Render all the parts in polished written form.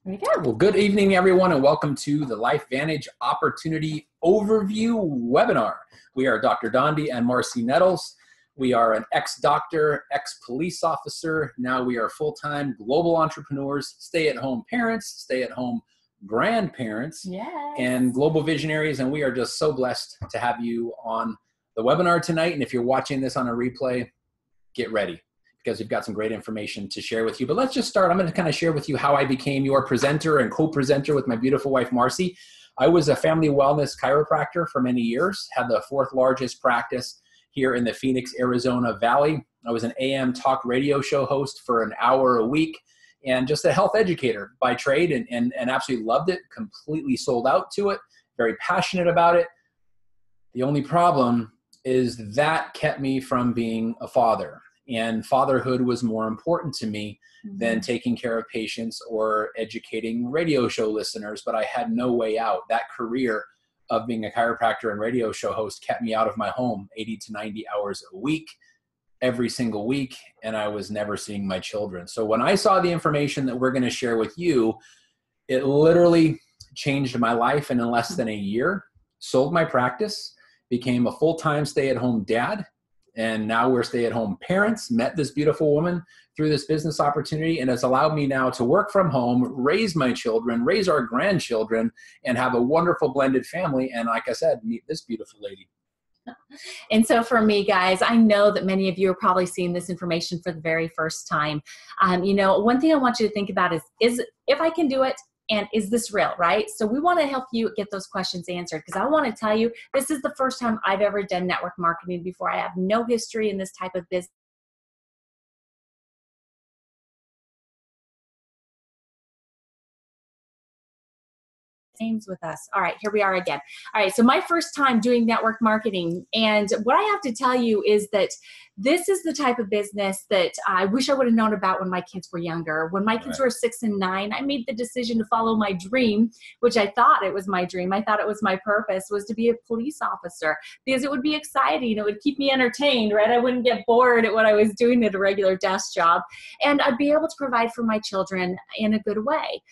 There you go. Well, good evening, everyone, and welcome to the LifeVantage Opportunity Overview webinar. We are Dr. Dondee and Marci Nettles. We are an ex-doctor, ex-police officer. Now we are full-time global entrepreneurs, stay-at-home parents, stay-at-home grandparents, and global visionaries. And we are just so blessed to have you on the webinar tonight. And if you're watching this on a replay, get ready, because we've got some great information to share with you. But let's just start. I'm going to kind of share with you how I became your presenter and co-presenter with my beautiful wife, Marci. I was a family wellness chiropractor for many years, had the fourth largest practice here in the Phoenix, Arizona Valley. I was an AM talk radio show host for an hour a week and just a health educator by trade, and absolutely loved it, completely sold out to it, very passionate about it. The only problem is that kept me from being a father. And fatherhood was more important to me than taking care of patients or educating radio show listeners, but I had no way out. That career of being a chiropractor and radio show host kept me out of my home 80 to 90 hours a week, every single week, and I was never seeing my children. So when I saw the information that we're going to share with you, it literally changed my life. And in less than a year, sold my practice, became a full-time stay-at-home dad, and now we're stay-at-home parents, met this beautiful woman through this business opportunity, and it's allowed me now to work from home, raise my children, raise our grandchildren, and have a wonderful blended family. And like I said, meet this beautiful lady. And so for me, guys, I know that many of you are probably seeing this information for the very first time. One thing I want you to think about is if I can do it, and is this real, right? So we want to help you get those questions answered, because I want to tell you, this is the first time I've ever done network marketing before. I have no history in this type of business. With us. All right, here we are again. All right, so my first time doing network marketing, and what I have to tell you is that this is the type of business that I wish I would have known about when my kids were younger. When my kids were 6 and 9, I made the decision to follow my dream, which I thought it was my dream. I thought it was my purpose, was to be a police officer, because it would be exciting. It would keep me entertained, right? I wouldn't get bored at what I was doing at a regular desk job, and I'd be able to provide for my children in a good way.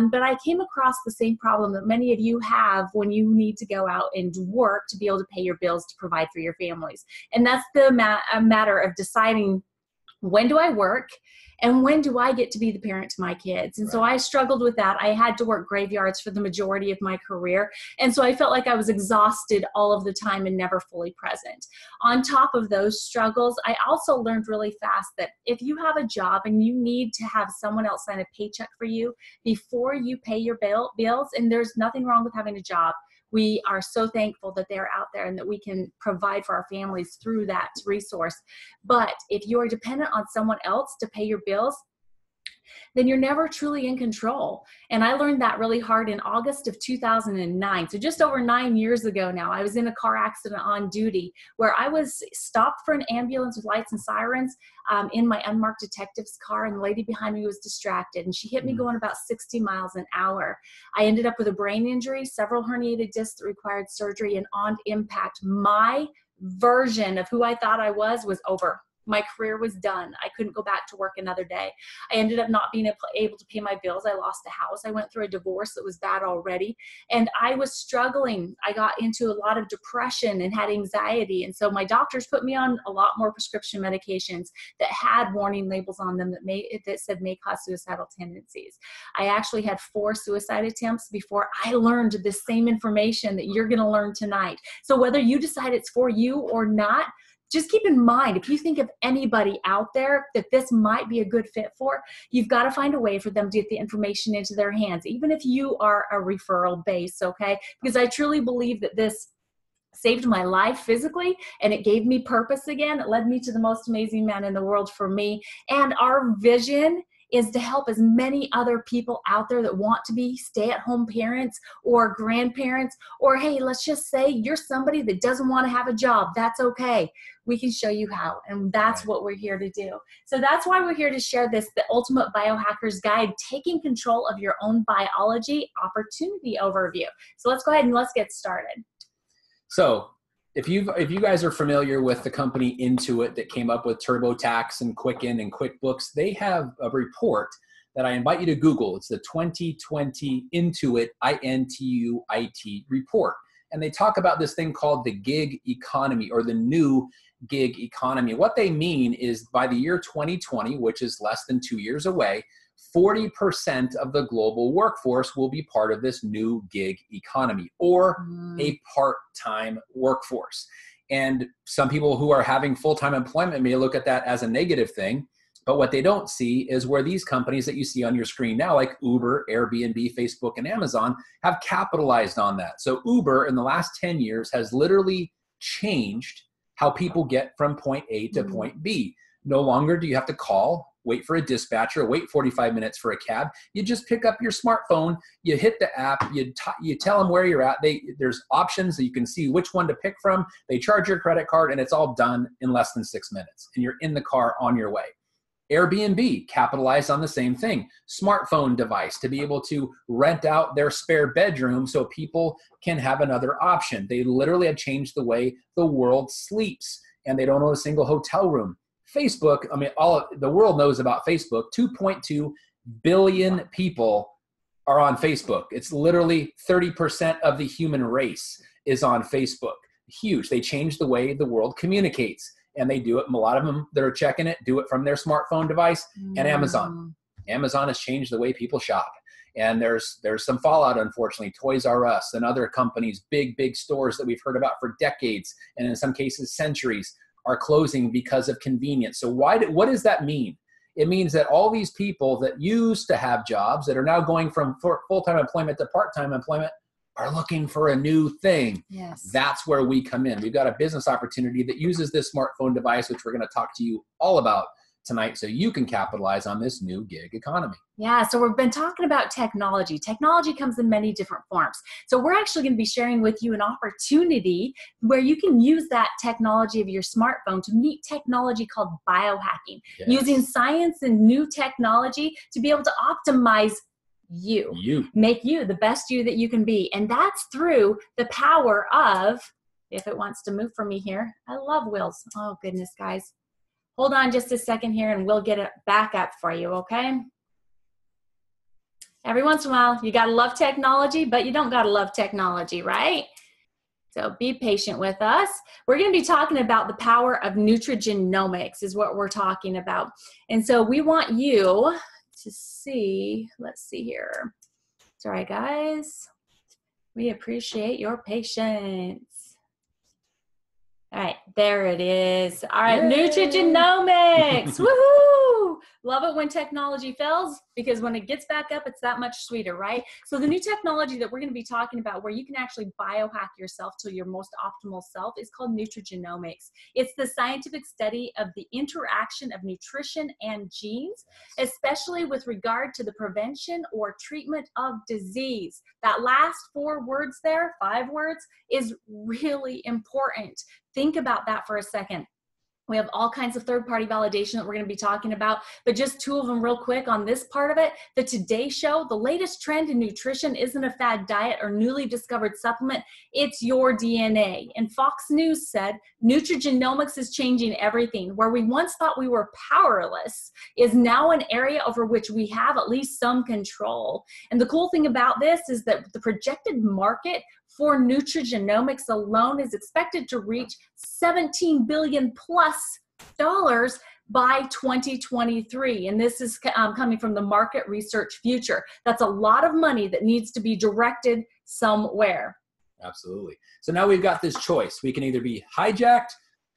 But I came across the same problem that many of you have when you need to go out and work to be able to pay your bills to provide for your families. And that's the matter of deciding, when do I work and when do I get to be the parent to my kids? And so I struggled with that. I had to work graveyards for the majority of my career. And so I felt like I was exhausted all of the time and never fully present. On top of those struggles, I also learned really fast that if you have a job and you need to have someone else sign a paycheck for you before you pay your bills, and there's nothing wrong with having a job. We are so thankful that they're out there and that we can provide for our families through that resource. But if you are dependent on someone else to pay your bills, then you're never truly in control. And I learned that really hard in August of 2009. So just over 9 years ago now, I was in a car accident on duty where I was stopped for an ambulance with lights and sirens in my unmarked detective's car, and the lady behind me was distracted, and she hit me going about 60 miles an hour. I ended up with a brain injury, several herniated discs that required surgery, and on impact, my version of who I thought I was over. My career was done. I couldn't go back to work another day. I ended up not being able to pay my bills. I lost a house. I went through a divorce that was bad already. And I was struggling. I got into a lot of depression and had anxiety. And so my doctors put me on a lot more prescription medications that had warning labels on them that said may cause suicidal tendencies. I actually had 4 suicide attempts before I learned the same information that you're going to learn tonight. So whether you decide it's for you or not, just keep in mind, if you think of anybody out there that this might be a good fit for, you've got to find a way for them to get the information into their hands, even if you are a referral base, okay? Because I truly believe that this saved my life physically, and it gave me purpose again. It led me to the most amazing man in the world for me. And our vision is to help as many other people out there that want to be stay-at-home parents or grandparents, or hey, let's just say you're somebody that doesn't want to have a job. That's okay. We can show you how, and that's what we're here to do. So that's why we're here to share this, the Ultimate Biohacker's Guide, Taking Control of Your Own Biology Opportunity Overview. So let's go ahead and let's get started. So if you guys are familiar with the company Intuit that came up with TurboTax and Quicken and QuickBooks, they have a report that I invite you to Google. It's the 2020 Intuit, INTUIT report. And they talk about this thing called the gig economy, or the new gig economy. What they mean is by the year 2020, which is less than 2 years away, 40% of the global workforce will be part of this new gig economy, or a part-time workforce. And some people who are having full-time employment may look at that as a negative thing. But what they don't see is where these companies that you see on your screen now, like Uber, Airbnb, Facebook, and Amazon, have capitalized on that. So Uber in the last 10 years has literally changed how people get from point A to point B. No longer do you have to call, wait for a dispatcher, wait 45 minutes for a cab. You just pick up your smartphone, you hit the app, you tell them where you're at. There's options that you can see which one to pick from. They charge your credit card, and it's all done in less than 6 minutes. And you're in the car on your way. Airbnb capitalized on the same thing. Smartphone device to be able to rent out their spare bedroom so people can have another option. They literally have changed the way the world sleeps, and they don't own a single hotel room. Facebook, I mean, the world knows about Facebook. 2.2 billion people are on Facebook. It's literally 30% of the human race is on Facebook. Huge. They changed the way the world communicates. And they do it, and a lot of them that are checking it do it from their smartphone device. And Amazon has changed the way people shop. And there's some fallout, unfortunately. Toys R Us and other companies, big stores that we've heard about for decades, and in some cases centuries, are closing because of convenience. So what does that mean? It means that all these people that used to have jobs that are now going from full-time employment to part-time employment are looking for a new thing. Yes. That's where we come in. We've got a business opportunity that uses this smartphone device, which we're going to talk to you all about tonight, so you can capitalize on this new gig economy. Yeah, so we've been talking about technology. Technology comes in many different forms. So we're actually going to be sharing with you an opportunity where you can use that technology of your smartphone to meet technology called biohacking, using science and new technology to be able to optimize make you the best you that you can be. And that's through the power of, if it wants to move for me here, I love wheels. Oh goodness, guys. Hold on just a second here and we'll get it back up for you, okay? Every once in a while, you gotta love technology, but you don't gotta love technology, right? So be patient with us. We're gonna be talking about the power of Nutrigenomics is what we're talking about. And so we want you to see, let's see here. Sorry, guys. We appreciate your patience. All right, there it is. All right, Nutrigenomics. Woohoo! Love it when technology fails, because when it gets back up, it's that much sweeter, right? So the new technology that we're going to be talking about where you can actually biohack yourself to your most optimal self is called Nutrigenomics. It's the scientific study of the interaction of nutrition and genes, especially with regard to the prevention or treatment of disease. That last 4 words there, 5 words, is really important. Think about that for a second. We have all kinds of third-party validation that we're going to be talking about, but just 2 of them real quick on this part of it. The Today Show, the latest trend in nutrition isn't a fad diet or newly discovered supplement, it's your DNA. And Fox News said, Nutrigenomics is changing everything. Where we once thought we were powerless is now an area over which we have at least some control. And the cool thing about this is that the projected market for Nutrigenomics alone is expected to reach $17 billion plus by 2023. And this is coming from the Market Research Future. That's a lot of money that needs to be directed somewhere. Absolutely. So now we've got this choice. We can either be hijacked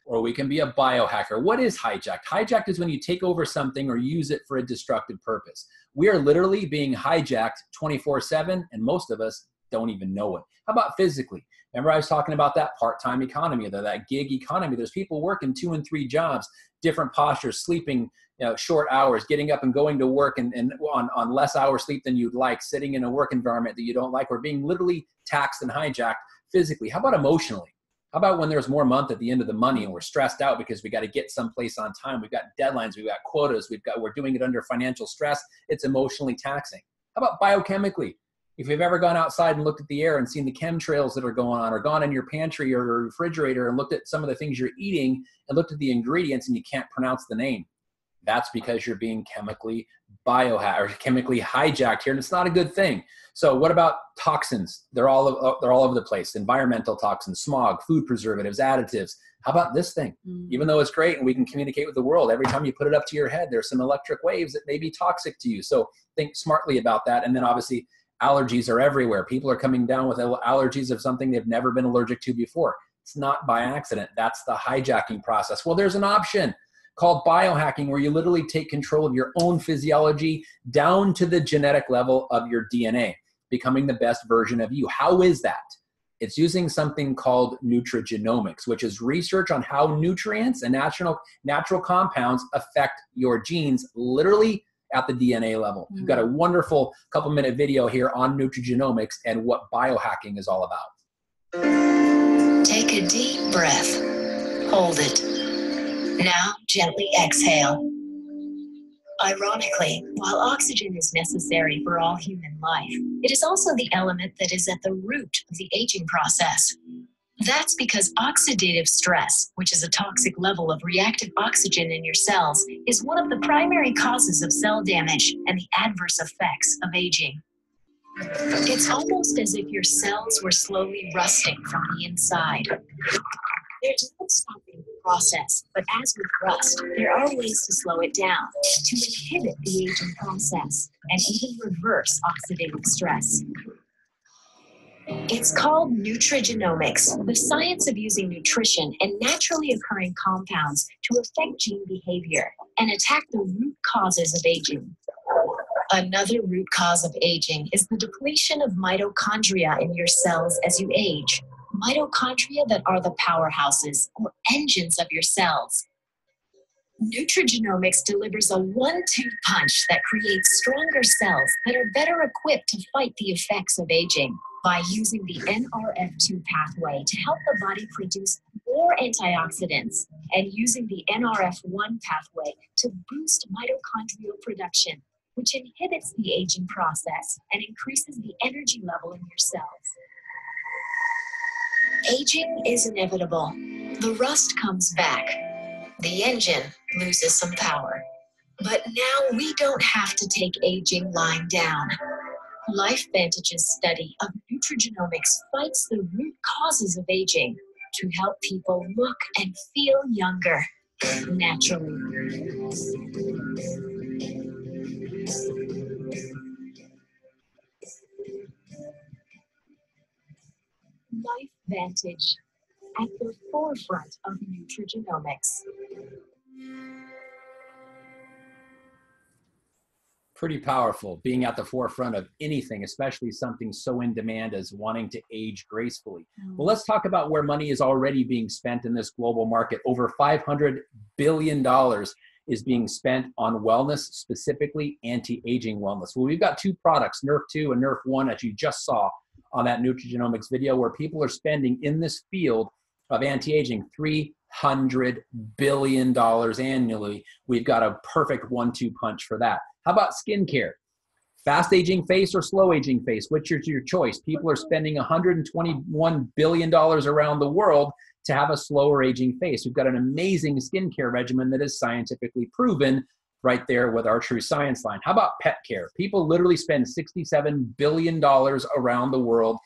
or we can be a biohacker. What is hijacked? Hijacked is when you take over something or use it for a destructive purpose. We are literally being hijacked 24/7, and most of us don't even know it. How about physically? Remember I was talking about that part-time economy, that gig economy. There's people working 2 and 3 jobs, different postures, sleeping short hours, getting up and going to work and on less hours sleep than you'd like, sitting in a work environment that you don't like, or being literally taxed and hijacked physically. How about emotionally? How about when there's more month at the end of the money and we're stressed out because we got to get someplace on time? We've got deadlines, we've got quotas, we're doing it under financial stress. It's emotionally taxing. How about biochemically? If you've ever gone outside and looked at the air and seen the chemtrails that are going on, or gone in your pantry or your refrigerator and looked at some of the things you're eating and looked at the ingredients and you can't pronounce the name, That's because you're being chemically hijacked here, and it's not a good thing. So what about toxins? They're all over the place. Environmental toxins, smog, food preservatives, additives. How about this thing? Even though it's great and we can communicate with the world, every time you put it up to your head, there's some electric waves that may be toxic to you. So think smartly about that. And then obviously allergies are everywhere. People are coming down with allergies of something they've never been allergic to before. It's not by accident. That's the hijacking process. Well, there's an option called biohacking where you literally take control of your own physiology down to the genetic level of your DNA, becoming the best version of you. How is that? It's using something called Nutrigenomics, which is research on how nutrients and natural compounds affect your genes, literally at the DNA level. We've got a wonderful couple-minute video here on Nutrigenomics and what biohacking is all about. Take a deep breath. Hold it. Now gently exhale. Ironically, while oxygen is necessary for all human life, it is also the element that is at the root of the aging process. That's because oxidative stress, which is a toxic level of reactive oxygen in your cells, is one of the primary causes of cell damage and the adverse effects of aging. It's almost as if your cells were slowly rusting from the inside. There's no stopping the process, but as with rust, there are ways to slow it down, to inhibit the aging process, and even reverse oxidative stress. It's called nutrigenomics, the science of using nutrition and naturally occurring compounds to affect gene behavior and attack the root causes of aging. Another root cause of aging is the depletion of mitochondria in your cells as you age. Mitochondria that are the powerhouses or engines of your cells. Nutrigenomics delivers a one-two punch that creates stronger cells that are better equipped to fight the effects of aging by using the NRF2 pathway to help the body produce more antioxidants and using the NRF1 pathway to boost mitochondrial production, which inhibits the aging process and increases the energy level in your cells. Aging is inevitable. The rust comes back. The engine loses some power. But now we don't have to take aging lying down. LifeVantage's study of nutrigenomics fights the root causes of aging to help people look and feel younger naturally. LifeVantage, at the forefront of nutrigenomics. Pretty powerful, being at the forefront of anything, especially something so in demand as wanting to age gracefully. Well, let's talk about where money is already being spent in this global market. Over $500 billion is being spent on wellness, specifically anti-aging wellness. Well, we've got two products, Nerf2 and Nerf1, as you just saw on that Nutrigenomics video, where people are spending in this field of anti-aging $300 billion annually. We've got a perfect one-two punch for that. How about skincare? Fast aging face or slow aging face? Which is your choice? People are spending $121 billion around the world to have a slower aging face. We've got an amazing skincare regimen that is scientifically proven right there with our True Science line. How about pet care? People literally spend $67 billion around the world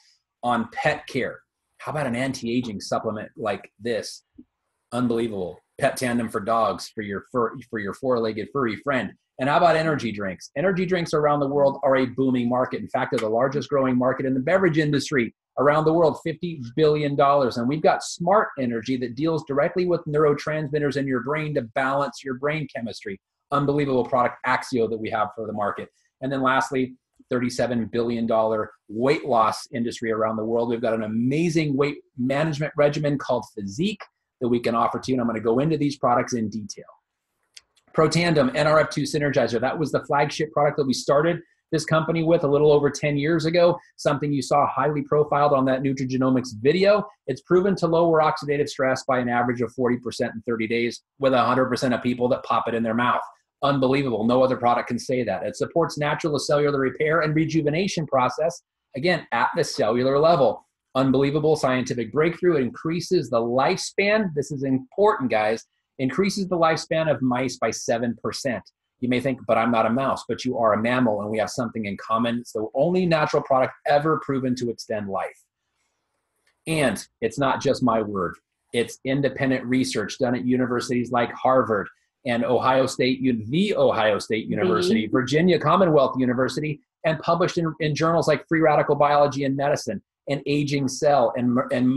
on pet care. How about an anti-aging supplement like this? Unbelievable. Pet tandem for dogs, for your four-legged furry friend. And how about energy drinks? Energy drinks around the world are a booming market. In fact, they're the largest growing market in the beverage industry around the world, $50 billion. And we've got Smart Energy that deals directly with neurotransmitters in your brain to balance your brain chemistry. Unbelievable product, Axio, that we have for the market. And then lastly, $37 billion weight loss industry around the world. We've got an amazing weight management regimen called Physique that we can offer to you. And I'm going to go into these products in detail. Protandem NRF2 Synergizer, that was the flagship product that we started this company with a little over 10 years ago, something you saw highly profiled on that Nutrigenomics video. It's proven to lower oxidative stress by an average of 40% in 30 days with 100% of people that pop it in their mouth. Unbelievable. No other product can say that. It supports natural cellular repair and rejuvenation process, again, at the cellular level. Unbelievable scientific breakthrough. It increases the lifespan. This is important, guys. increases the lifespan of mice by 7%. You may think, but I'm not a mouse, but you are a mammal and we have something in common. It's the only natural product ever proven to extend life. And it's not just my word. It's independent research done at universities like Harvard and the Ohio State University, Virginia Commonwealth University, and published in journals like Free Radical Biology and Medicine and Aging Cell and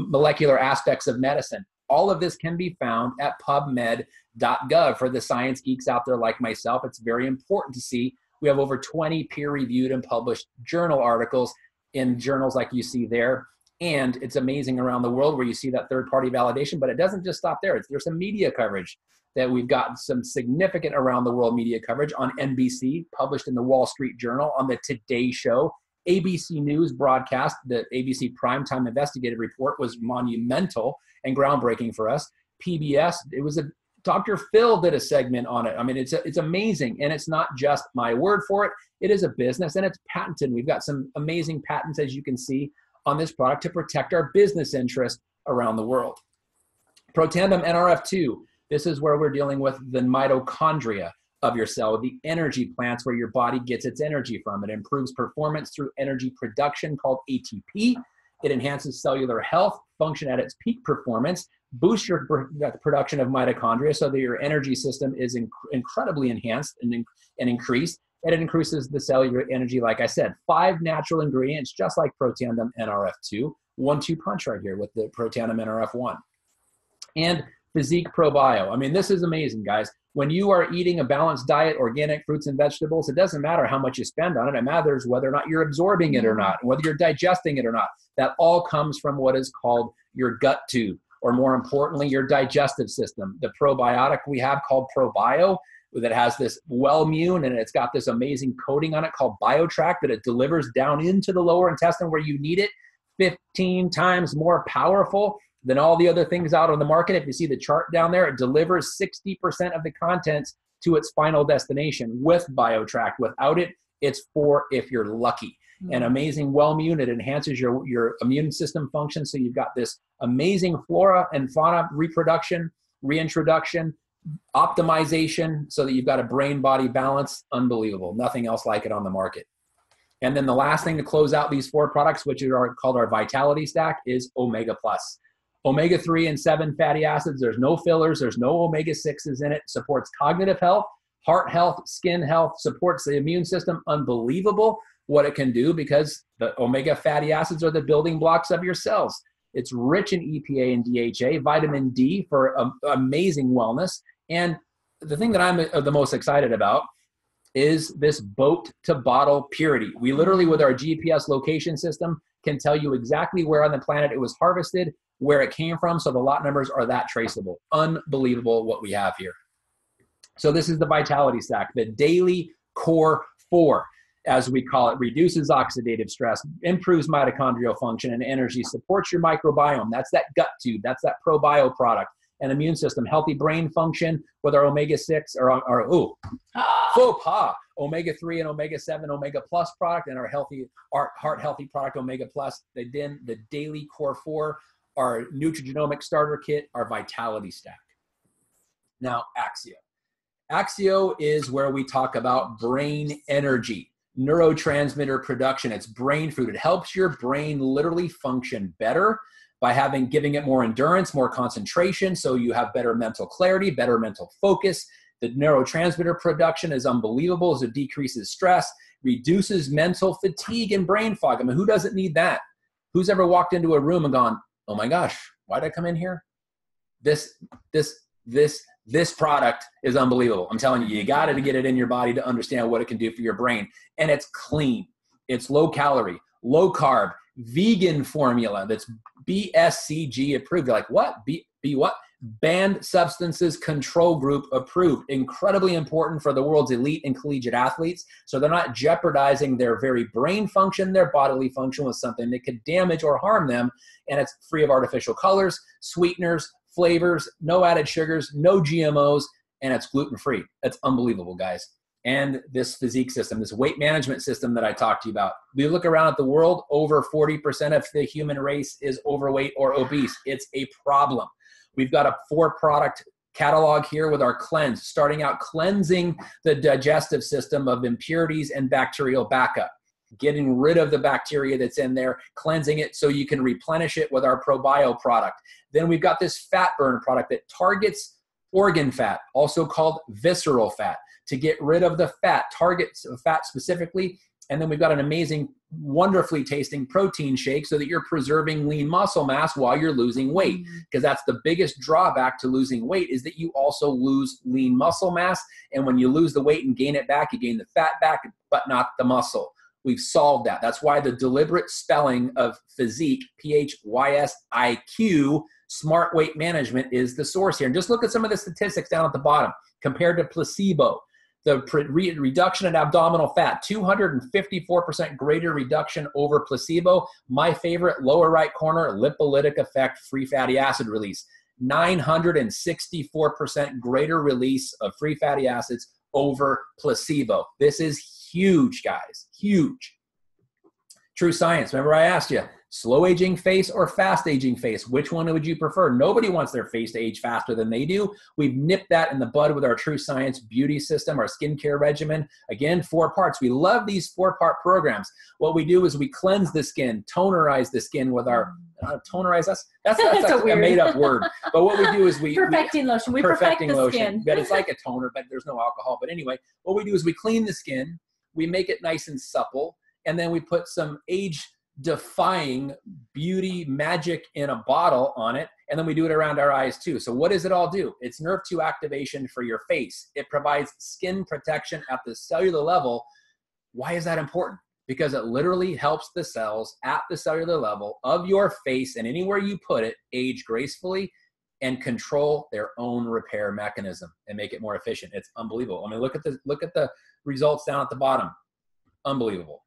Molecular Aspects of Medicine. All of this can be found at pubmed.gov. For the science geeks out there like myself, it's very important to see. We have over 20 peer-reviewed and published journal articles in journals like you see there. And it's amazing around the world where you see that third-party validation, but it doesn't just stop there. There's some media coverage that we've got, some significant around the world media coverage on NBC, published in the Wall Street Journal, on the Today Show, ABC News broadcast. The ABC Primetime Investigative Report was monumental and groundbreaking for us. PBS, it was Dr. Phil did a segment on it. I mean, it's amazing. And it's not just my word for it. It is a business and it's patented. We've got some amazing patents, as you can see, on this product to protect our business interest around the world. Protandim NRF2. This is where we're dealing with the mitochondria of your cell, the energy plants where your body gets its energy from. It improves performance through energy production called ATP. It enhances cellular health, function at its peak performance, boosts your production of mitochondria so that your energy system is incredibly enhanced and increased. And it increases the cellular energy, like I said. 5 natural ingredients, just like Protandim NRF2. 1-2 punch right here with the Protandim NRF1. And Physique ProBio. I mean, this is amazing, guys. When you are eating a balanced diet, organic fruits and vegetables, it doesn't matter how much you spend on it. It matters whether or not you're absorbing it or not, and whether you're digesting it or not. That all comes from what is called your gut tube, or more importantly, your digestive system. The probiotic we have called ProBio, that has this Wellmune, and it's got this amazing coating on it called BioTrack that it delivers down into the lower intestine where you need it, 15 times more powerful than all the other things out on the market. If you see the chart down there, it delivers 60% of the contents to its final destination with BioTrack. Without it, it's for if you're lucky. An amazing Wellmune, it enhances your immune system function. So you've got this amazing flora and fauna reproduction, reintroduction, optimization, so that you've got a brain-body balance. Unbelievable. Nothing else like it on the market. And then the last thing to close out these 4 products, which are called our Vitality Stack, is Omega Plus. Omega-3 and 7 fatty acids. There's no fillers. There's no omega-6s in it. Supports cognitive health, heart health, skin health, supports the immune system. Unbelievable what it can do, because the omega fatty acids are the building blocks of your cells. It's rich in EPA and DHA, vitamin D for amazing wellness. And the thing that I'm the most excited about is this boat to bottle purity. We literally, with our GPS location system, can tell you exactly where on the planet it was harvested, where it came from. So the lot numbers are that traceable. Unbelievable what we have here. So this is the Vitality Stack, the daily core 4, as we call it. Reduces oxidative stress, improves mitochondrial function and energy, supports your microbiome. That's that gut tube. That's that ProBio product. And immune system, healthy brain function with our omega-6 faux pas, omega-3 and omega-7 omega plus product, and our heart healthy product omega plus, the daily core 4, our Nutrigenomics starter kit, our Vitality Stack. Now, Axio. Axio is where we talk about brain energy, neurotransmitter production. It's brain food. It helps your brain literally function better by giving it more endurance, more concentration, so you have better mental clarity, better mental focus. The neurotransmitter production is unbelievable as it decreases stress, reduces mental fatigue and brain fog. I mean, who doesn't need that? Who's ever walked into a room and gone, oh my gosh, why did I come in here? This product is unbelievable. I'm telling you, you got to get it in your body to understand what it can do for your brain. And it's clean. It's low calorie, low carb, vegan formula that's BSCG approved. You're like, what? What? Banned Substances Control Group approved. Incredibly important for the world's elite and collegiate athletes. So they're not jeopardizing their very brain function, their bodily function with something that could damage or harm them. And it's free of artificial colors, sweeteners, flavors, no added sugars, no GMOs, and it's gluten-free. That's unbelievable, guys. And this physique system, this weight management system that I talked to you about. We look around at the world, over 40% of the human race is overweight or obese. It's a problem. We've got a 4-product catalog here with our cleanse, starting out cleansing the digestive system of impurities and bacterial backup, getting rid of the bacteria that's in there, cleansing it so you can replenish it with our ProBio product. Then we've got this fat burn product that targets organ fat, also called visceral fat, to get rid of the fat, targets fat specifically. And then we've got an amazing, wonderfully tasting protein shake so that you're preserving lean muscle mass while you're losing weight. Because that's the biggest drawback to losing weight, is that you also lose lean muscle mass. And when you lose the weight and gain it back, you gain the fat back, but not the muscle. We've solved that. That's why the deliberate spelling of physique, PHYSIQ, smart weight management, is the source here. And just look at some of the statistics down at the bottom compared to placebo. The reduction in abdominal fat, 254% greater reduction over placebo. My favorite, lower right corner, lipolytic effect, free fatty acid release. 964% greater release of free fatty acids over placebo. This is huge, guys, huge. True science. Remember I asked you, slow aging face or fast aging face? Which one would you prefer? Nobody wants their face to age faster than they do. We've nipped that in the bud with our True Science beauty system, our skincare regimen. Again, 4 parts. We love these 4-part programs. What we do is we cleanse the skin, tonerize the skin with our tonerize. That's a made-up word. But what we do is we perfecting lotion. We perfect the skin. But it's like a toner, but there's no alcohol. But anyway, what we do is we clean the skin, we make it nice and supple, and then we put some age-defying beauty magic in a bottle on it, and then we do it around our eyes too. So what does it all do? It's nerve 2 activation for your face. It provides skin protection at the cellular level. Why is that important? Because it literally helps the cells at the cellular level of your face and anywhere you put it age gracefully and control their own repair mechanism and make it more efficient. It's unbelievable. I mean, look at the results down at the bottom. Unbelievable.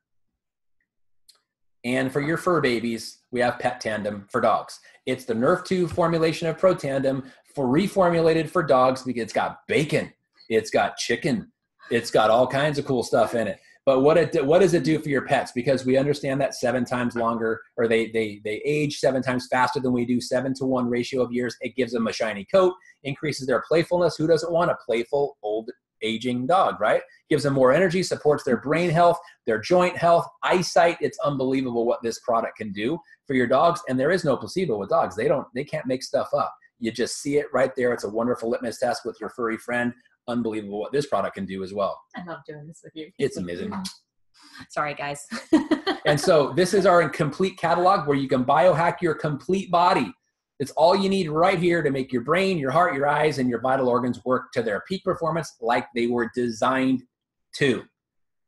And for your fur babies, we have Pet Tandem for dogs. It's the Nerf 2 formulation of Pro Tandem reformulated for dogs because it's got bacon, it's got chicken, it's got all kinds of cool stuff in it. But what does it do for your pets? Because we understand that 7 times longer, or they age 7 times faster than we do, 7-to-1 ratio of years. It gives them a shiny coat, increases their playfulness. Who doesn't want a playful old aging dog, right? Gives them more energy, supports their brain health, their joint health, eyesight. It's unbelievable what this product can do for your dogs. And there is no placebo with dogs. They can't make stuff up. You just see it right there. It's a wonderful litmus test with your furry friend. Unbelievable what this product can do as well. I love doing this with you. It's amazing. Sorry, guys. And so this is our complete catalog where you can biohack your complete body. It's all you need right here to make your brain, your heart, your eyes, and your vital organs work to their peak performance like they were designed to.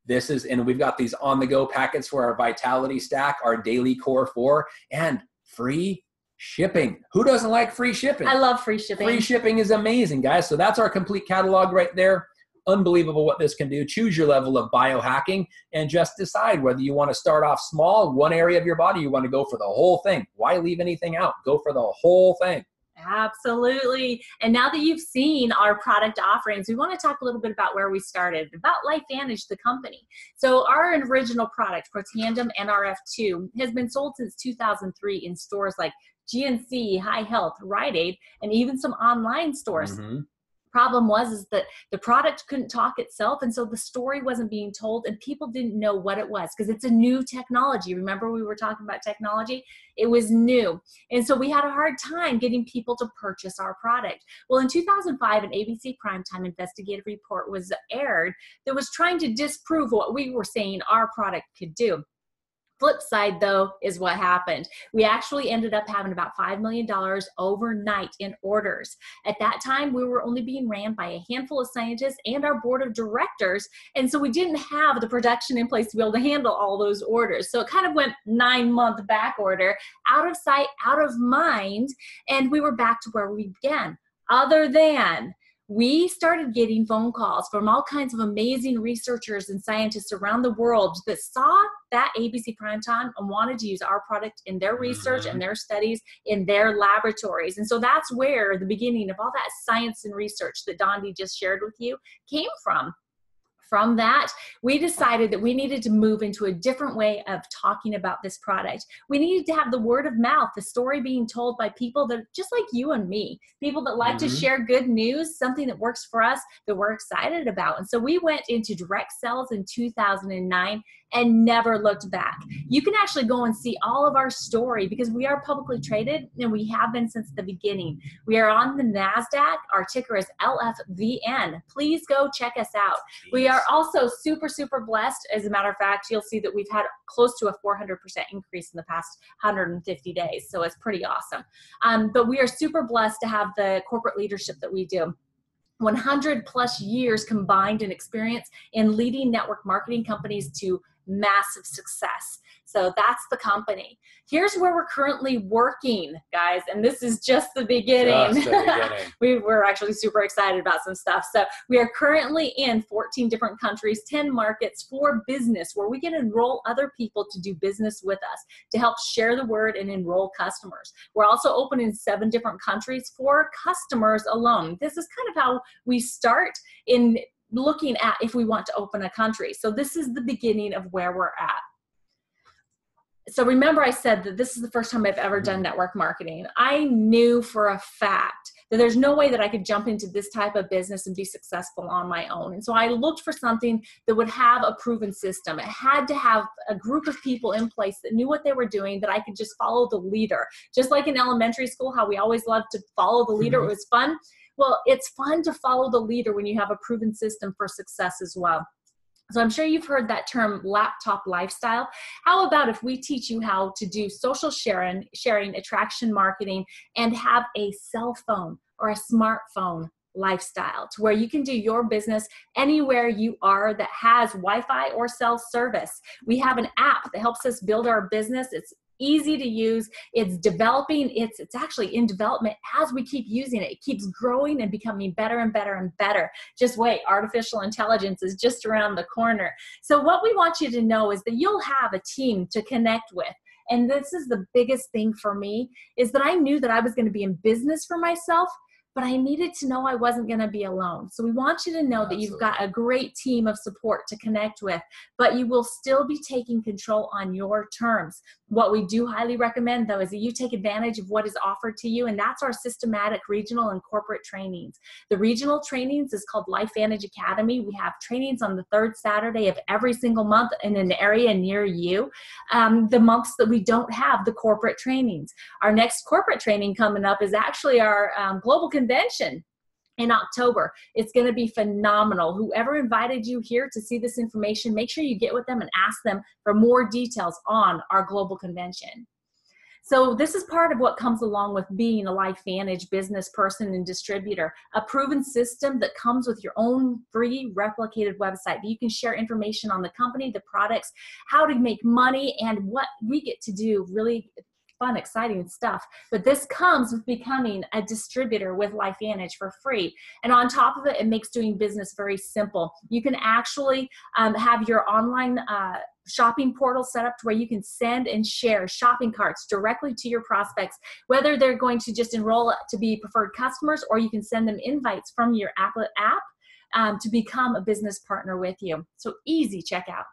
And we've got these on-the-go packets for our Vitality Stack, our Daily Core 4, and free shipping. Who doesn't like free shipping? I love free shipping. Free shipping is amazing, guys. So that's our complete catalog right there. Unbelievable what this can do. Choose your level of biohacking and just decide whether you want to start off small, one area of your body, you want to go for the whole thing. Why leave anything out? Go for the whole thing. Absolutely. And now that you've seen our product offerings, we want to talk a little bit about where we started, about LifeVantage, the company. So our original product, Protandem NRF2, has been sold since 2003 in stores like GNC, High Health, Rite Aid, and even some online stores. Mm-hmm. Problem was that the product couldn't talk itself, and so the story wasn't being told, and people didn't know what it was because it's a new technology. Remember we were talking about technology? It was new, and so we had a hard time getting people to purchase our product. Well, in 2005, an ABC Primetime investigative report was aired that was trying to disprove what we were saying our product could do. Flip side, though, is what happened. We actually ended up having about $5 million overnight in orders. At that time, we were only being ran by a handful of scientists and our board of directors, and so we didn't have the production in place to be able to handle all those orders. So it kind of went 9-month back order, out of sight, out of mind, and we were back to where we began. Other than we started getting phone calls from all kinds of amazing researchers and scientists around the world that saw that ABC Primetime and wanted to use our product in their research and their studies in their laboratories. And so that's where the beginning of all that science and research that Dondee just shared with you came from. From that, we decided that we needed to move into a different way of talking about this product. We needed to have the word of mouth, the story being told by people that just like you and me, people that like to share good news, something that works for us, that we're excited about. And so we went into direct sales in 2009 and never looked back. You can actually go and see all of our story because we are publicly traded and we have been since the beginning. We are on the NASDAQ. Our ticker is LFVN. Please go check us out. We are also super, super blessed. As a matter of fact, you'll see that we've had close to a 400% increase in the past 150 days. So it's pretty awesome. But we are super blessed to have the corporate leadership that we do. 100 plus years combined in experience in leading network marketing companies to massive success. So that's the company. Here's where we're currently working, guys, and this is just the beginning. Just the beginning. We're actually super excited about some stuff. So we are currently in 14 different countries, 10 markets for business, where we can enroll other people to do business with us, to help share the word and enroll customers. We're also open in 7 different countries for customers alone. This is kind of how we start in looking at if we want to open a country. So this is the beginning of where we're at. So remember I said that this is the first time I've ever done network marketing. I knew for a fact that there's no way that I could jump into this type of business and be successful on my own. And so I looked for something that would have a proven system. It had to have a group of people in place that knew what they were doing, that I could just follow the leader. Just like in elementary school, how we always loved to follow the leader. It was fun. Well, it's fun to follow the leader when you have a proven system for success as well. So I'm sure you've heard that term laptop lifestyle. How about if we teach you how to do social sharing, attraction marketing, and have a cell phone or a smartphone lifestyle to where you can do your business anywhere you are that has Wi-Fi or cell service. We have an app that helps us build our business. It's easy to use. It's developing. It's actually in development as we keep using it. It keeps growing and becoming better and better and better. Just wait, artificial intelligence is just around the corner. So what we want you to know is that you'll have a team to connect with. And this is the biggest thing for me, is that I knew that I was going to be in business for myself, but I needed to know I wasn't going to be alone. So we want you to know that you've got a great team of support to connect with, but you will still be taking control on your terms. What we do highly recommend, though, is that you take advantage of what is offered to you, and that's our systematic regional and corporate trainings. The regional trainings is called LifeVantage Academy. We have trainings on the 3rd Saturday of every single month in an area near you. The months that we don't have the corporate trainings. Our next corporate training coming up is actually our global convention in October. It's going to be phenomenal. Whoever invited you here to see this information, make sure you get with them and ask them for more details on our global convention. So this is part of what comes along with being a LifeVantage business person and distributor, a proven system that comes with your own free replicated website that you can share information on the company, the products, how to make money, and what we get to do really fun, exciting stuff. But this comes with becoming a distributor with LifeVantage for free. And on top of it, it makes doing business very simple. You can actually have your online shopping portal set up to where you can send and share shopping carts directly to your prospects, whether they're going to just enroll to be preferred customers, or you can send them invites from your app to become a business partner with you. So easy checkout.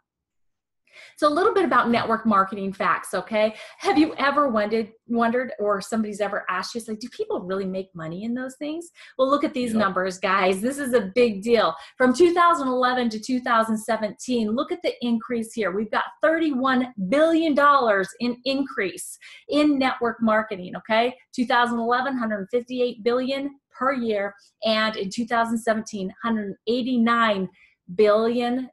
So a little bit about network marketing facts, okay? Have you ever wondered, or somebody's ever asked you, it's like, do people really make money in those things? Well, look at these numbers, guys. This is a big deal. From 2011 to 2017, look at the increase here. We've got $31 billion in increase in network marketing, okay? 2011, $158 billion per year, and in 2017, $189 billion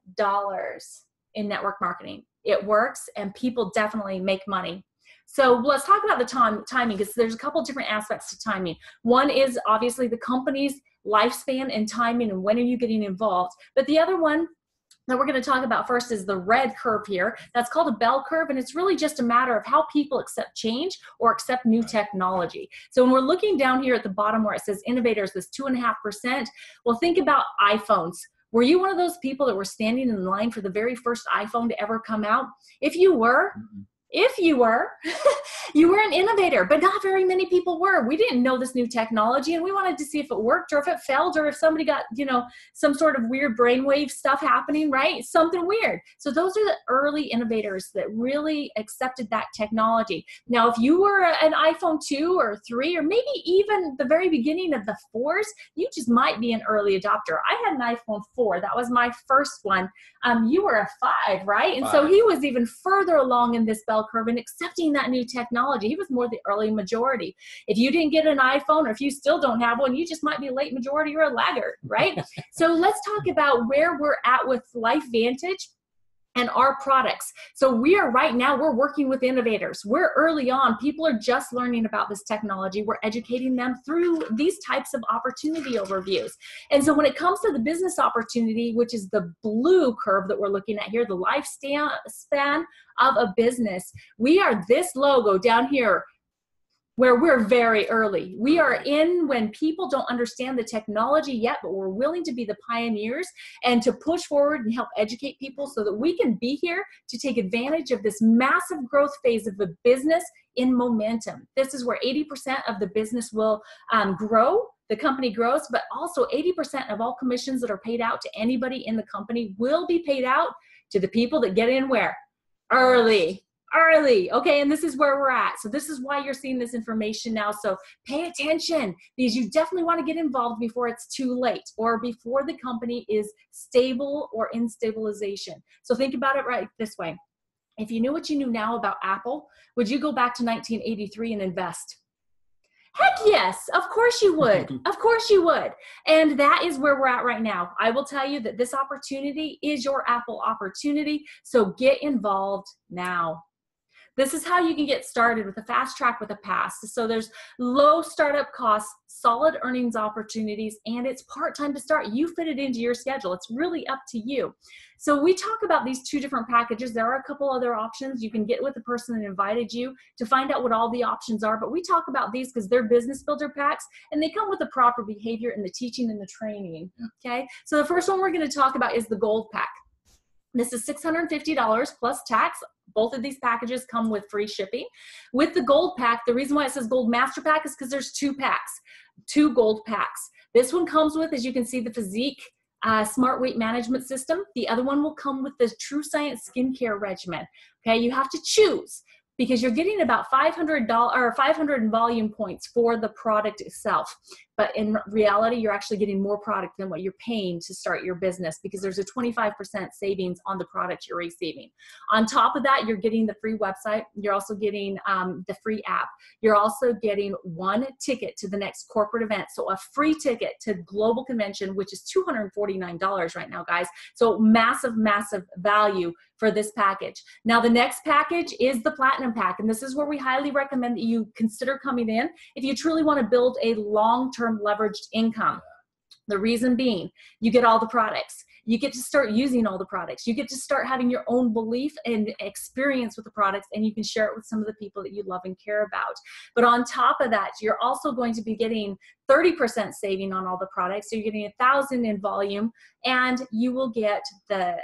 in network marketing. It works, and people definitely make money. So let's talk about the timing, because there's a couple different aspects to timing. One is obviously the company's lifespan and timing, and when are you getting involved. But the other one that we're going to talk about first is the red curve here. That's called a bell curve, and it's really just a matter of how people accept change or accept new technology. So when we're looking down here at the bottom where it says innovators, this 2.5%, well, think about iPhones. Were you one of those people that were standing in line for the very first iPhone to ever come out? If you were, If you were, you were an innovator, but not very many people were. We didn't know this new technology, and we wanted to see if it worked or if it failed or if somebody got, some sort of weird brainwave stuff happening, right? Something weird. So those are the early innovators that really accepted that technology. Now, if you were an iPhone 2 or 3, or maybe even the very beginning of the 4s, you just might be an early adopter. I had an iPhone 4. That was my first one. You were a 5, right? And so he was even further along in this bell curve and accepting that new technology. He was more the early majority. If you didn't get an iPhone, or if you still don't have one, you just might be a late majority or a laggard, right? So let's talk about where we're at with LifeVantage and our products. So we're working with innovators. We're early on. People are just learning about this technology. We're educating them through these types of opportunity overviews. And so when it comes to the business opportunity, which is the blue curve that we're looking at here, the lifespan of a business, we are this logo down here, where we're very early. We are in when people don't understand the technology yet, but we're willing to be the pioneers and to push forward and help educate people so that we can be here to take advantage of this massive growth phase of a business in momentum. This is where 80% of the business will grow. The company grows, but also 80% of all commissions that are paid out to anybody in the company will be paid out to the people that get in where? Early. Okay, and this is where we're at. So this is why you're seeing this information now. So pay attention, because you definitely want to get involved before it's too late or before the company is stable or in stabilization. So think about it right this way. If you knew what you knew now about Apple, would you go back to 1983 and invest? Heck yes, of course you would. Of course you would. And that is where we're at right now. I will tell you that this opportunity is your Apple opportunity. So get involved now. This is how you can get started with a fast track with a pass. So there's low startup costs, solid earnings opportunities, and it's part-time to start. You fit it into your schedule. It's really up to you. So we talk about these two different packages. There are a couple other options. You can get with the person that invited you to find out what all the options are, but we talk about these because they're business builder packs, and they come with the proper behavior and the teaching and the training, okay? So the first one we're going to talk about is the gold pack. This is $650 plus tax. Both of these packages come with free shipping. With the gold pack, the reason why it says gold master pack is because there's 2 packs, 2 gold packs. This one comes with, as you can see, the physique smart weight management system. The other one will come with the True Science skincare regimen. Okay, you have to choose, because you're getting about $500 in volume points for the product itself. But in reality, you're actually getting more product than what you're paying to start your business, because there's a 25% savings on the product you're receiving. On top of that, you're getting the free website. You're also getting the free app. You're also getting 1 ticket to the next corporate event. So a free ticket to Global Convention, which is $249 right now, guys. So massive, massive value for this package. Now, the next package is the Platinum Pack, and this is where we highly recommend that you consider coming in if you truly want to build a long-term leveraged income. The reason being, you get all the products. You get to start using all the products. You get to start having your own belief and experience with the products, and you can share it with some of the people that you love and care about. But on top of that, you're also going to be getting 30% saving on all the products. So you're getting 1,000 in volume, and you will get the,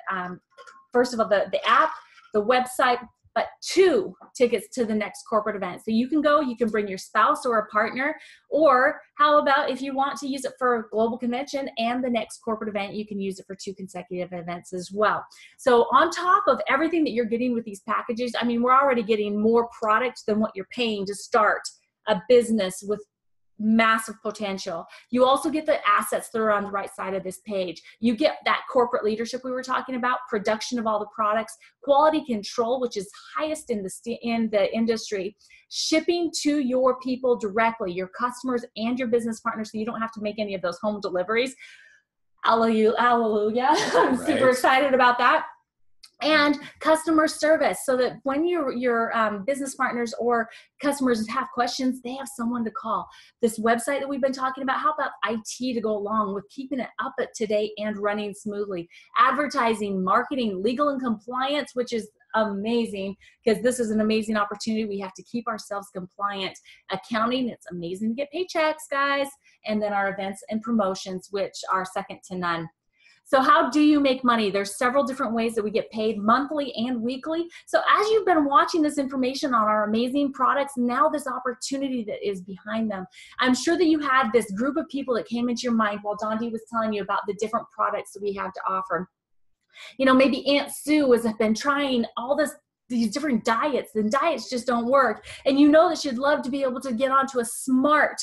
first of all, the app, the website, but 2 tickets to the next corporate event. So you can go, you can bring your spouse or a partner, or how about if you want to use it for a global convention and the next corporate event, you can use it for 2 consecutive events as well. So on top of everything that you're getting with these packages, I mean, we're already getting more product than what you're paying to start a business with massive potential. You also get the assets that are on the right side of this page. You get that corporate leadership we were talking about, production of all the products, quality control, which is highest in the industry, shipping to your people directly, your customers and your business partners, so you don't have to make any of those home deliveries. Hallelujah. I'm super excited about that. And customer service, so that when your business partners or customers have questions, they have someone to call. This website that we've been talking about, how about IT to go along with keeping it up to date and running smoothly? Advertising, marketing, legal and compliance, which is amazing, because this is an amazing opportunity. We have to keep ourselves compliant. Accounting, it's amazing to get paychecks, guys. And then our events and promotions, which are second to none. So how do you make money? There's several different ways that we get paid, monthly and weekly. So as you've been watching this information on our amazing products, now this opportunity that is behind them. I'm sure that you had this group of people that came into your mind while Dondee was telling you about the different products that we have to offer. You know, maybe Aunt Sue has been trying all these different diets, and diets just don't work. And you know that she'd love to be able to get onto a smart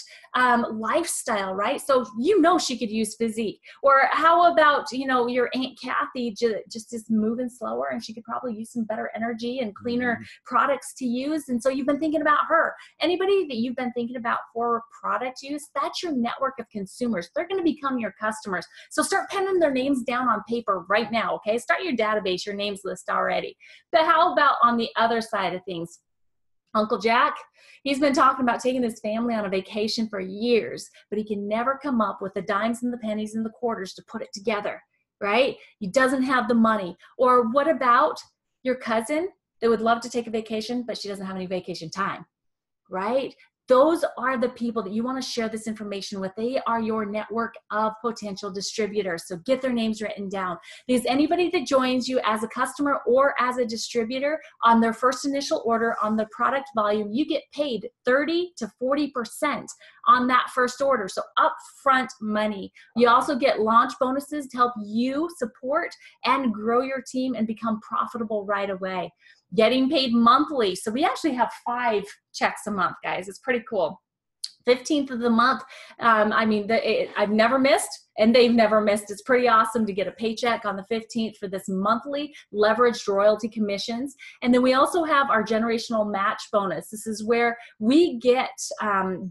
lifestyle, right? So you know she could use physique. Or how about, you know, your Aunt Kathy just is moving slower, and she could probably use some better energy and cleaner products to use. And so you've been thinking about her. Anybody that you've been thinking about for product use, that's your network of consumers. They're going to become your customers. So start penning their names down on paper right now, okay? Start your database, your names list already. But how about on the other side of things? Uncle Jack, he's been talking about taking his family on a vacation for years, but he can never come up with the dimes and the pennies and the quarters to put it together, right? He doesn't have the money. Or what about your cousin that would love to take a vacation, but she doesn't have any vacation time, right? Those are the people that you want to share this information with. They are your network of potential distributors. So get their names written down. Because anybody that joins you as a customer or as a distributor on their first initial order on the product volume, you get paid 30 to 40% on that first order. So upfront money. You also get launch bonuses to help you support and grow your team and become profitable right away. Getting paid monthly. So we actually have 5 checks a month, guys. It's pretty cool. 15th of the month. I've never missed, and they've never missed. It's pretty awesome to get a paycheck on the 15th for this monthly leveraged royalty commissions. And then we also have our generational match bonus. This is where we get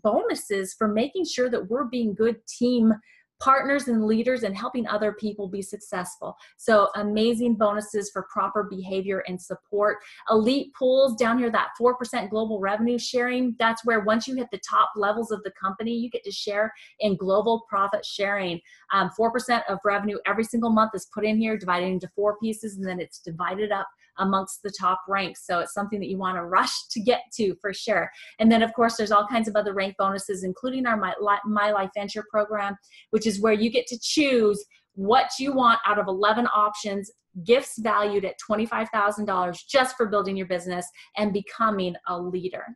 bonuses for making sure that we're being good team partners and leaders and helping other people be successful. So amazing bonuses for proper behavior and support. Elite pools down here, that 4% global revenue sharing. That's where once you hit the top levels of the company, you get to share in global profit sharing. 4% of revenue every single month is put in here, divided into 4 pieces, and then it's divided up amongst the top ranks. So it's something that you want to rush to get to for sure. And then of course, there's all kinds of other rank bonuses, including our My LifeVantage program, which is where you get to choose what you want out of 11 options, gifts valued at $25,000 just for building your business and becoming a leader.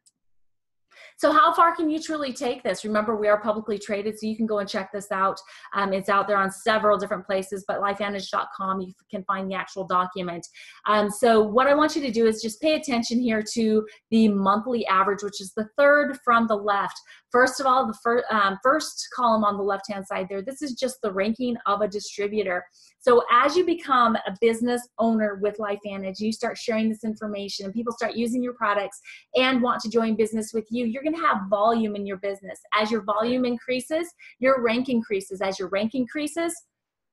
So how far can you truly take this? Remember, we are publicly traded, so you can go and check this out. It's out there on several different places, but LifeVantage.com, you can find the actual document. So what I want you to do is just pay attention here to the monthly average, which is the third from the left. First of all, the first column on the left-hand side there, this is just the ranking of a distributor. So as you become a business owner with LifeVantage, you start sharing this information and people start using your products and want to join business with you, you're going to have volume in your business. As your volume increases, your rank increases. As your rank increases,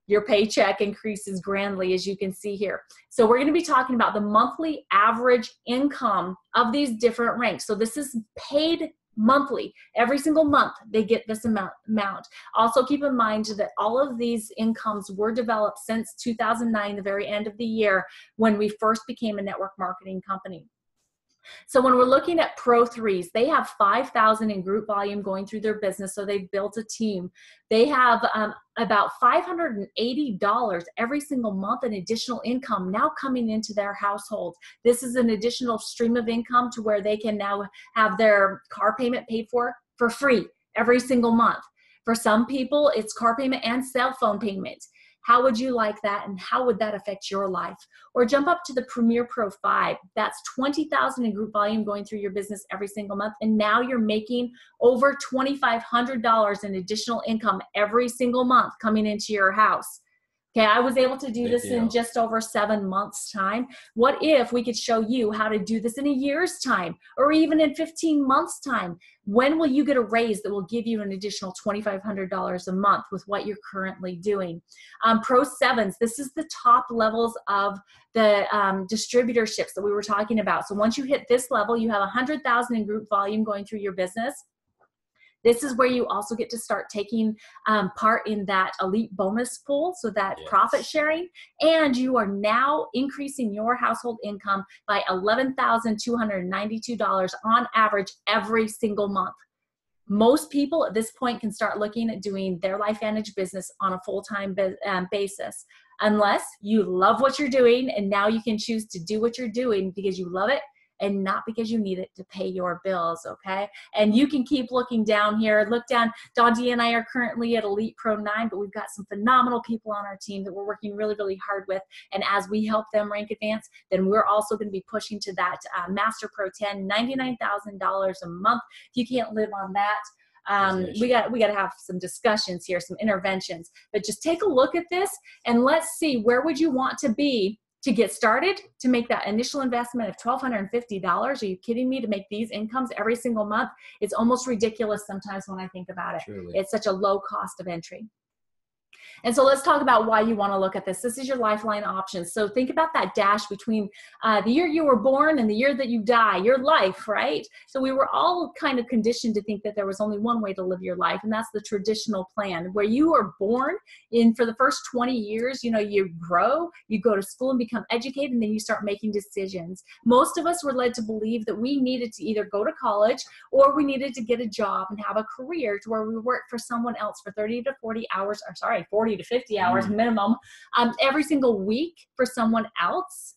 your paycheck increases grandly, as you can see here. So we're going to be talking about the monthly average income of these different ranks. So this is paid monthly. Every single month they get this amount. Also keep in mind that all of these incomes were developed since 2009, the very end of the year, when we first became a network marketing company. So when we're looking at Pro 3s, they have 5,000 in group volume going through their business, so they've built a team. They have about $580 every single month in additional income now coming into their household. This is an additional stream of income to where they can now have their car payment paid for free every single month. For some people, it's car payment and cell phone payment. How would you like that, and how would that affect your life? Or jump up to the Premier Pro 5. That's 20,000 in group volume going through your business every single month, and now you're making over $2,500 in additional income every single month coming into your house. Okay, I was able to do this in just over 7 months' time. What if we could show you how to do this in a year's time, or even in 15 months' time? When will you get a raise that will give you an additional $2,500 a month with what you're currently doing? Pro 7s, this is the top levels of the distributorships that we were talking about. So once you hit this level, you have 100,000 in group volume going through your business. This is where you also get to start taking part in that elite bonus pool, so that profit sharing, and you are now increasing your household income by $11,292 on average every single month. Most people at this point can start looking at doing their LifeVantage business on a full-time basis, unless you love what you're doing and now you can choose to do what you're doing because you love it and not because you need it to pay your bills, okay? And you can keep looking down here. Look down. Dondee and I are currently at Elite Pro 9, but we've got some phenomenal people on our team that we're working really, really hard with. And as we help them rank advance, then we're also going to be pushing to that Master Pro 10, $99,000 a month. If you can't live on that, we got to have some discussions here, some interventions. But just take a look at this and let's see, where would you want to be to get started, to make that initial investment of $1,250? Are you kidding me? To make these incomes every single month? It's almost ridiculous sometimes when I think about it. Truly. It's such a low cost of entry. And so let's talk about why you want to look at this. This is your lifeline options. So think about that dash between the year you were born and the year that you die, your life, right? So we were all kind of conditioned to think that there was only one way to live your life, and that's the traditional plan, where you are born in for the first 20 years, you know, you grow, you go to school and become educated, and then you start making decisions. Most of us were led to believe that we needed to either go to college or we needed to get a job and have a career to where we work for someone else for 30 to 40 hours, or sorry, 40 to 50 hours minimum every single week for someone else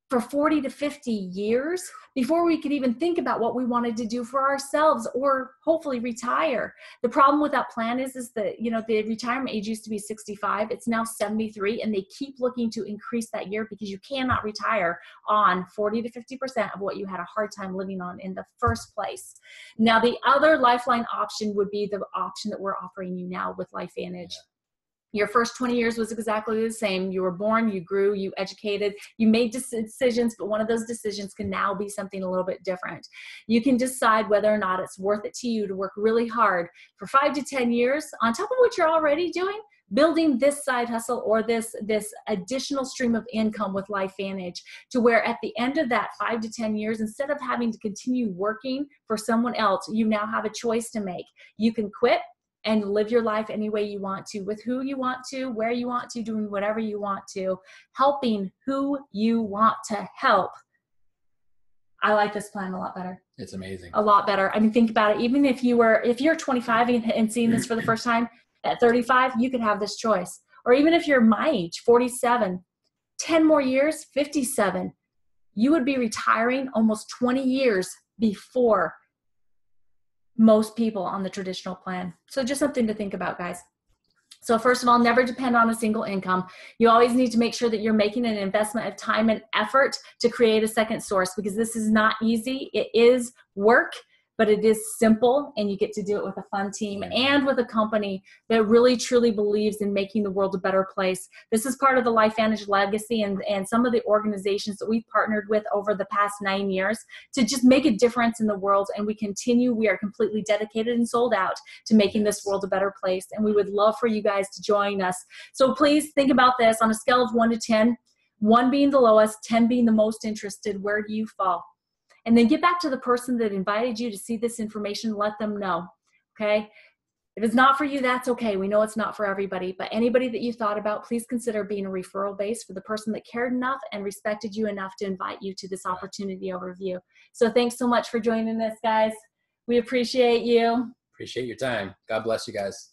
for 40 to 50 years before we could even think about what we wanted to do for ourselves or hopefully retire. The problem with that plan is that, you know, the retirement age used to be 65. It's now 73, and they keep looking to increase that year because you cannot retire on 40 to 50% of what you had a hard time living on in the first place. Now, the other lifeline option would be the option that we're offering you now with LifeVantage. Your first 20 years was exactly the same. You were born, you grew, you educated, you made decisions, but one of those decisions can now be something a little bit different. You can decide whether or not it's worth it to you to work really hard for 5 to 10 years on top of what you're already doing, building this side hustle or this additional stream of income with LifeVantage, to where at the end of that 5 to 10 years, instead of having to continue working for someone else, you now have a choice to make. You can quit and live your life any way you want to, with who you want to, where you want to, doing whatever you want to, helping who you want to help. I like this plan a lot better. It's amazing. A lot better. I mean, think about it. Even if you're 25 and seeing this for the first time, at 35, you could have this choice. Or even if you're my age, 47, 10 more years, 57, you would be retiring almost 20 years before most people on the traditional plan. So just something to think about, guys. So first of all, never depend on a single income. You always need to make sure that you're making an investment of time and effort to create a second source, because this is not easy. It is work, but it is simple, and you get to do it with a fun team and with a company that really truly believes in making the world a better place. This is part of the LifeVantage legacy and some of the organizations that we've partnered with over the past 9 years to just make a difference in the world. And we are completely dedicated and sold out to making this world a better place. And we would love for you guys to join us. So please think about this on a scale of 1 to 10, 1 being the lowest, 10 being the most interested. Where do you fall? And then get back to the person that invited you to see this information. Let them know, okay? If it's not for you, that's okay. We know it's not for everybody. But anybody that you thought about, please consider being a referral base for the person that cared enough and respected you enough to invite you to this opportunity overview. So thanks so much for joining us, guys. We appreciate you. Appreciate your time. God bless you guys.